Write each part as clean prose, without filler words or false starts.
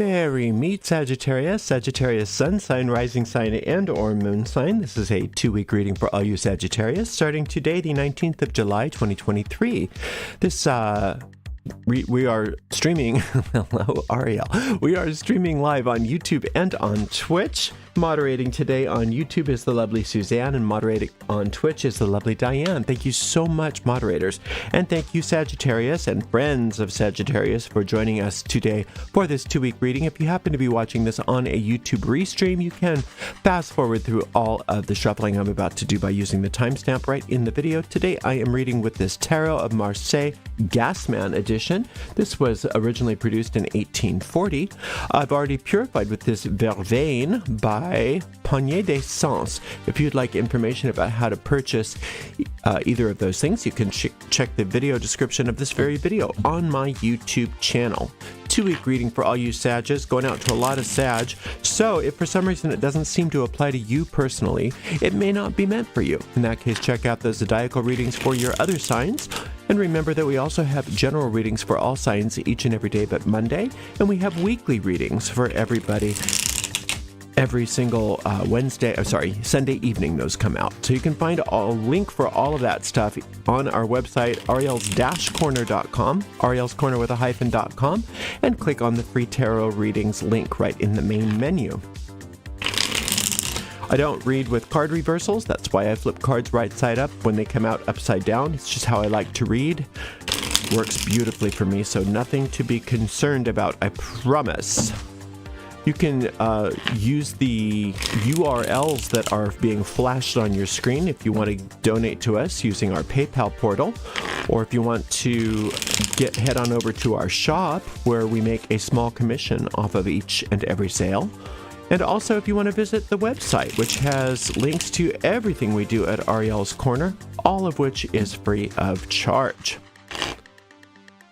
Merry meet Sagittarius, Sagittarius sun sign, rising sign, and or moon sign. This is a 2-week reading for all you Sagittarius, starting today, the 19th of July, 2023. This, we are streaming, hello, Ariel. We are streaming live on YouTube and on Twitch. Moderating today on YouTube is the lovely Suzanne, and moderating on Twitch is the lovely Diane. Thank you so much, moderators. And thank you, Sagittarius and friends of Sagittarius, for joining us today for this 2-week reading. If you happen to be watching this on a YouTube restream, you can fast forward through all of the shuffling I'm about to do by using the timestamp right in the video. Today, I am reading with this Tarot of Marseille Gasman edition. This was originally produced in 1840. I've already purified with this Vervain by Panier des Sens. If you'd like information about how to purchase either of those things, you can check the video description of this very video on my YouTube channel. 2-week reading for all you Sages, going out to a lot of Sag. So if for some reason it doesn't seem to apply to you personally, it may not be meant for you. In that case, check out the zodiacal readings for your other signs. And remember that we also have general readings for all signs each and every day but Monday. And we have weekly readings for everybody every single Sunday evening those come out. So you can find a link for all of that stuff on our website, ariels-corner.com, Ariel's Corner with a hyphen.com, and click on the free tarot readings link right in the main menu. I don't read with card reversals. That's why I flip cards right side up when they come out upside down. It's just how I like to read. Works beautifully for me, so nothing to be concerned about, I promise. You can use the URLs that are being flashed on your screen if you want to donate to us using our PayPal portal, or if you want to head on over to our shop where we make a small commission off of each and every sale. And also if you want to visit the website, which has links to everything we do at Ariel's Corner, all of which is free of charge.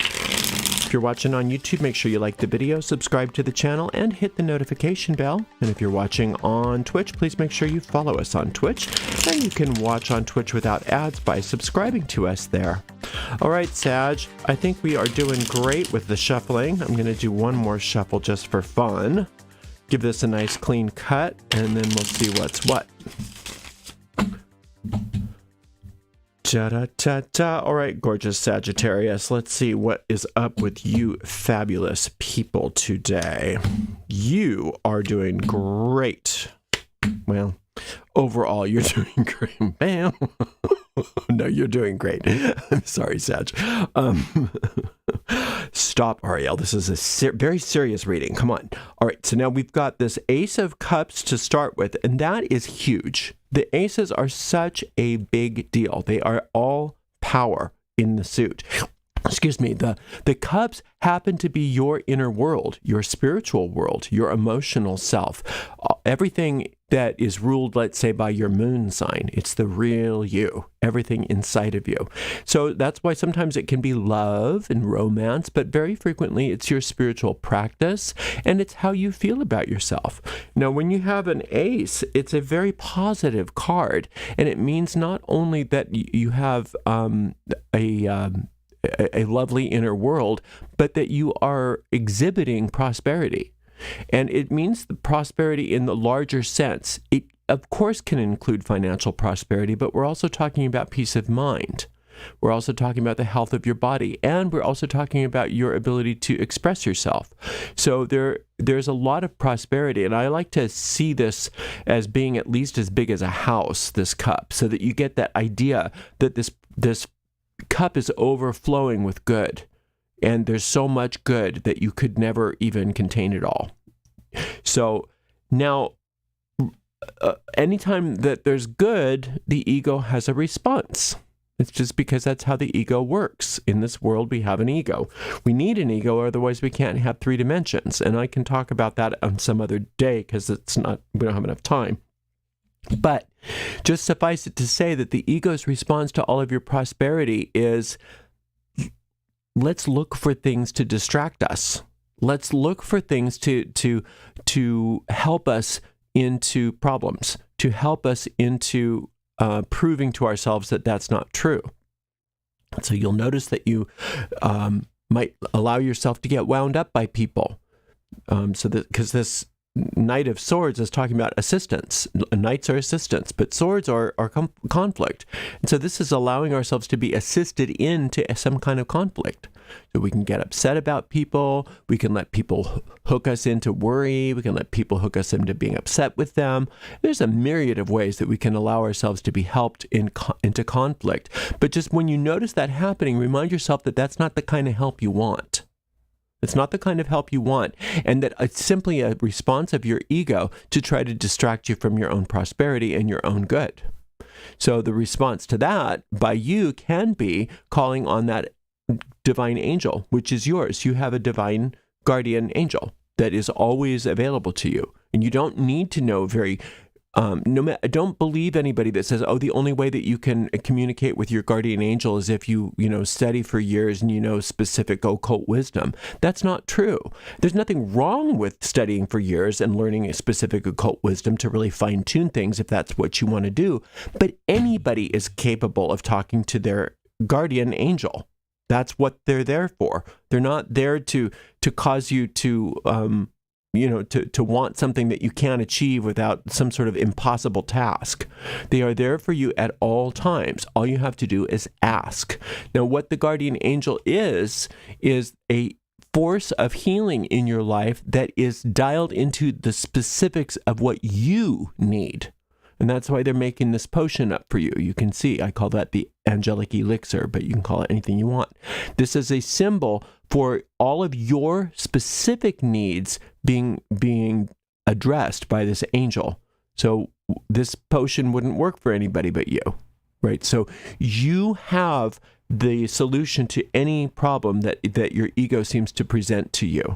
If you're watching on YouTube, make sure you like the video, subscribe to the channel, and hit the notification bell. And if you're watching on Twitch, please make sure you follow us on Twitch. And you can watch on Twitch without ads by subscribing to us there. All right, Sag, I think we are doing great with the shuffling. I'm going to do one more shuffle just for fun. Give this a nice clean cut, and then we'll see what's what. Ta-da-ta-ta. All right, gorgeous Sagittarius. Let's see what is up with you fabulous people today. You are doing great. Well, overall, you're doing great. Bam. No, you're doing great. I'm sorry, Sag. Stop, Ariel. This is a very serious reading. Come on. All right, so now we've got this Ace of Cups to start with, and that is huge. The aces are such a big deal. They are all power in the suit. Excuse me, the cups happen to be your inner world, your spiritual world, your emotional self. Everything that is ruled, let's say, by your moon sign. It's the real you, everything inside of you. So that's why sometimes it can be love and romance, but very frequently it's your spiritual practice and it's how you feel about yourself. Now, when you have an ace, it's a very positive card, and it means not only that you have a lovely inner world, but that you are exhibiting prosperity. And it means the prosperity in the larger sense. It, of course, can include financial prosperity, but we're also talking about peace of mind. We're also talking about the health of your body, and we're also talking about your ability to express yourself. So there's a lot of prosperity, and I like to see this as being at least as big as a house, this cup, so that you get that idea that this cup is overflowing with good, and there's so much good that you could never even contain it all. So now, anytime that there's good, the ego has a response. It's just because that's how the ego works. In this world, we have an ego. We need an ego, otherwise we can't have 3 dimensions. And I can talk about that on some other day because we don't have enough time. But just suffice it to say that the ego's response to all of your prosperity is, let's look for things to distract us. Let's look for things to help us into problems, to help us into proving to ourselves that that's not true. So you'll notice that you might allow yourself to get wound up by people Because this Knight of Swords is talking about assistance. Knights are assistants, but swords are conflict. And so this is allowing ourselves to be assisted into some kind of conflict. So we can get upset about people. We can let people hook us into worry. We can let people hook us into being upset with them. There's a myriad of ways that we can allow ourselves to be helped into conflict. But just when you notice that happening, remind yourself that that's not the kind of help you want. It's not the kind of help you want, and that it's simply a response of your ego to try to distract you from your own prosperity and your own good. So the response to that by you can be calling on that divine angel, which is yours. You have a divine guardian angel that is always available to you, and you don't need to know don't believe anybody that says, oh, the only way that you can communicate with your guardian angel is if you study for years and you know specific occult wisdom. That's not true. There's nothing wrong with studying for years and learning a specific occult wisdom to really fine-tune things if that's what you want to do. But anybody is capable of talking to their guardian angel. That's what they're there for. They're not there to cause you to want something that you can't achieve without some sort of impossible task. They are there for you at all times. All you have to do is ask. Now, what the guardian angel is a force of healing in your life that is dialed into the specifics of what you need. And that's why they're making this potion up for you. You can see, I call that the angelic elixir, but you can call it anything you want. This is a symbol for all of your specific needs being addressed by this angel. So this potion wouldn't work for anybody but you, right? So you have the solution to any problem that your ego seems to present to you.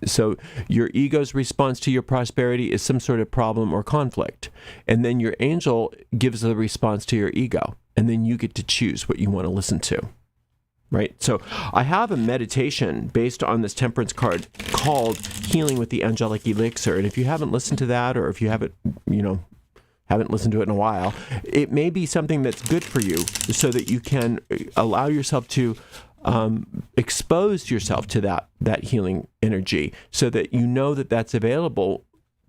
So your ego's response to your prosperity is some sort of problem or conflict. And then your angel gives the response to your ego. And then you get to choose what you want to listen to. Right? So I have a meditation based on this temperance card called Healing with the Angelic Elixir. And if you haven't listened to that, or if you haven't listened to it in a while, it may be something that's good for you so that you can allow yourself to expose yourself to that healing energy so that you know that that's available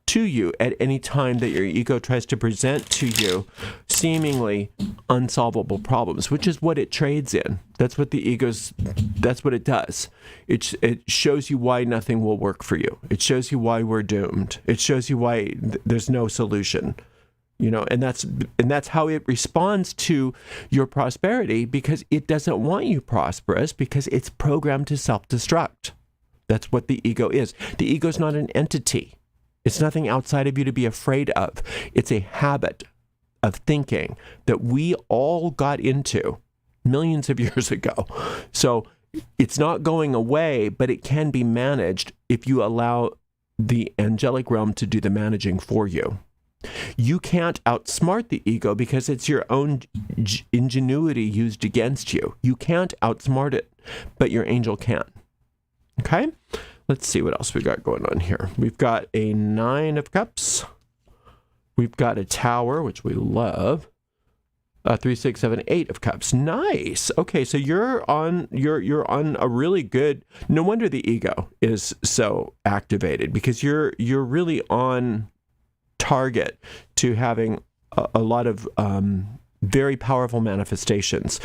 to you at any time that your ego tries to present to you seemingly unsolvable problems, which is what it trades in. That's what that's what it does. It shows you why nothing will work for you. It shows you why we're doomed. It shows you why there's no solution. And that's how it responds to your prosperity, because it doesn't want you prosperous, because it's programmed to self-destruct. That's what the ego is. The ego is not an entity. It's nothing outside of you to be afraid of. It's a habit of thinking that we all got into millions of years ago. So it's not going away, but it can be managed if you allow the angelic realm to do the managing for you. You can't outsmart the ego because it's your own ingenuity used against you. You can't outsmart it, but your angel can. Okay? Let's see what else we got going on here. We've got a 9 of Cups. We've got a Tower, which we love. 3, 6, 7, 8 of Cups. Nice. Okay, so you're on a really good. No wonder the ego is so activated, because you're really on target to having a lot of very powerful manifestations.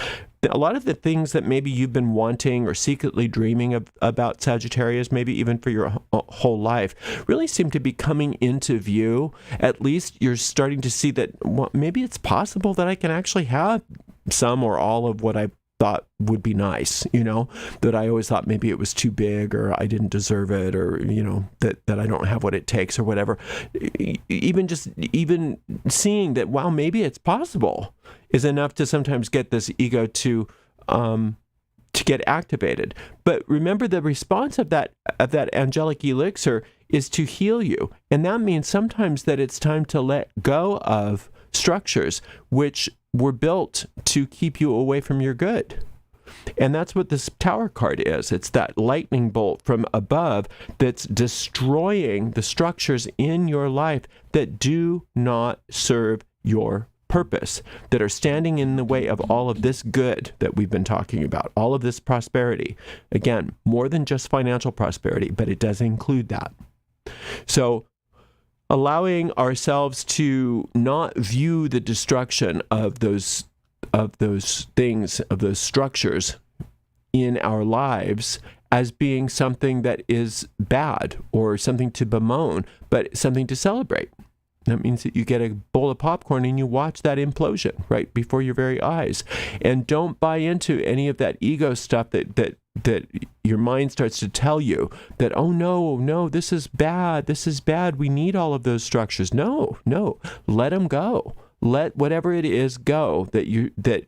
A lot of the things that maybe you've been wanting or secretly dreaming about, Sagittarius, maybe even for your whole life, really seem to be coming into view. At least you're starting to see that maybe it's possible that I can actually have some or all of what I thought would be nice, that I always thought maybe it was too big, or I didn't deserve it, or, that I don't have what it takes or whatever. Even seeing that, wow, maybe it's possible is enough to sometimes get this ego to get activated. But remember, the response of that angelic elixir is to heal you. And that means sometimes that it's time to let go of structures which were built to keep you away from your good. And that's what this Tower card is. It's that lightning bolt from above that's destroying the structures in your life that do not serve your purpose that are standing in the way of all of this good that we've been talking about, all of this prosperity. Again, more than just financial prosperity, but it does include that. So allowing ourselves to not view the destruction of those things, of those structures in our lives as being something that is bad or something to bemoan, but something to celebrate. That means that you get a bowl of popcorn and you watch that implosion right before your very eyes. And don't buy into any of that ego stuff that your mind starts to tell you that, oh no, this is bad, we need all of those structures. No, let them go. Let whatever it is go that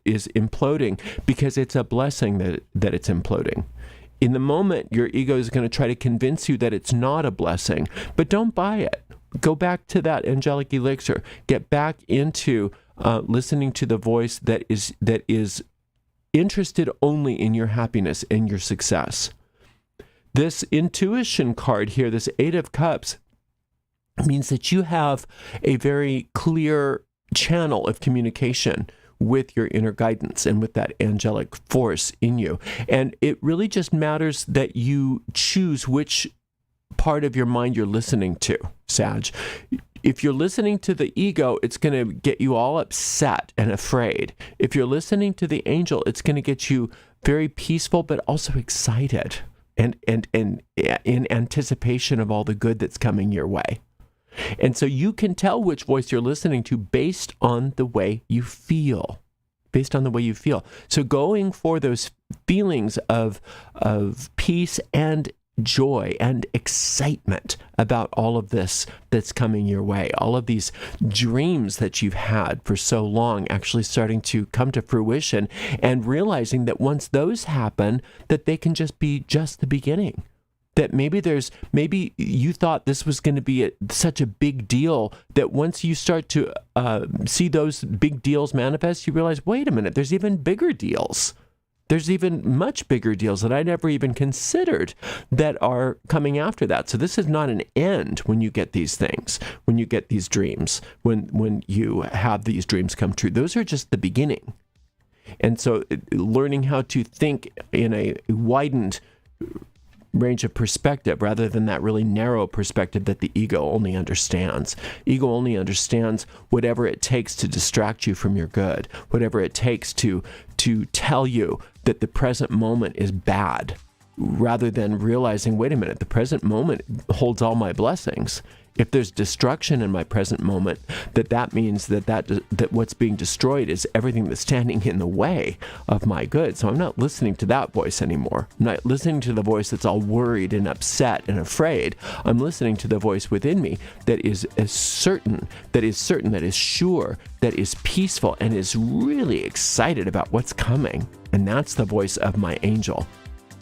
is imploding, because it's a blessing that it's imploding. In the moment, your ego is going to try to convince you that it's not a blessing, but don't buy it. Go back to that angelic elixir. Get back into listening to the voice that is interested only in your happiness and your success. This intuition card here, this Eight of Cups, means that you have a very clear channel of communication with your inner guidance and with that angelic force in you. And it really just matters that you choose which part of your mind you're listening to, Sag. If you're listening to the ego, it's going to get you all upset and afraid. If you're listening to the angel, it's going to get you very peaceful, but also excited and in anticipation of all the good that's coming your way. And so you can tell which voice you're listening to based on the way you feel. So going for those feelings of peace and joy and excitement about all of this that's coming your way, all of these dreams that you've had for so long actually starting to come to fruition, and realizing that once those happen, that they can just be just the beginning. That maybe you thought this was going to be such a big deal that once you start to see those big deals manifest, you realize, wait a minute, there's even bigger deals. There's even much bigger deals that I never even considered that are coming after that. So this is not an end when you get these things, when you get these dreams, when you have these dreams come true. Those are just the beginning. And so learning how to think in a widened range of perspective rather than that really narrow perspective that the ego only understands. Ego only understands whatever it takes to distract you from your good, whatever it takes to tell you that the present moment is bad, rather than realizing, wait a minute, the present moment holds all my blessings. If there's destruction in my present moment, that means that what's being destroyed is everything that's standing in the way of my good. So I'm not listening to that voice anymore. I'm not listening to the voice that's all worried and upset and afraid. I'm listening to the voice within me that is certain, that is sure, that is peaceful, and is really excited about what's coming. And that's the voice of my angel.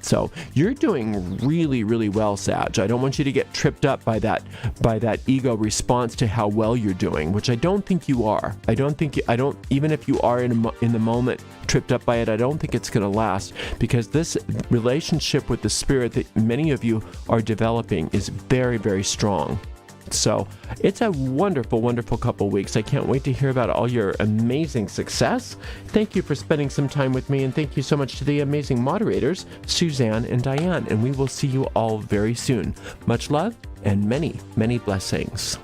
So you're doing really, really well, Sag. I don't want you to get tripped up by that ego response to how well you're doing, which I don't think you are. Even if you are in the moment tripped up by it, I don't think it's going to last, because this relationship with the spirit that many of you are developing is very, very strong. So it's a wonderful, wonderful couple weeks. I can't wait to hear about all your amazing success. Thank you for spending some time with me, and thank you so much to the amazing moderators, Suzanne and Diane, and we will see you all very soon. Much love and many, many blessings.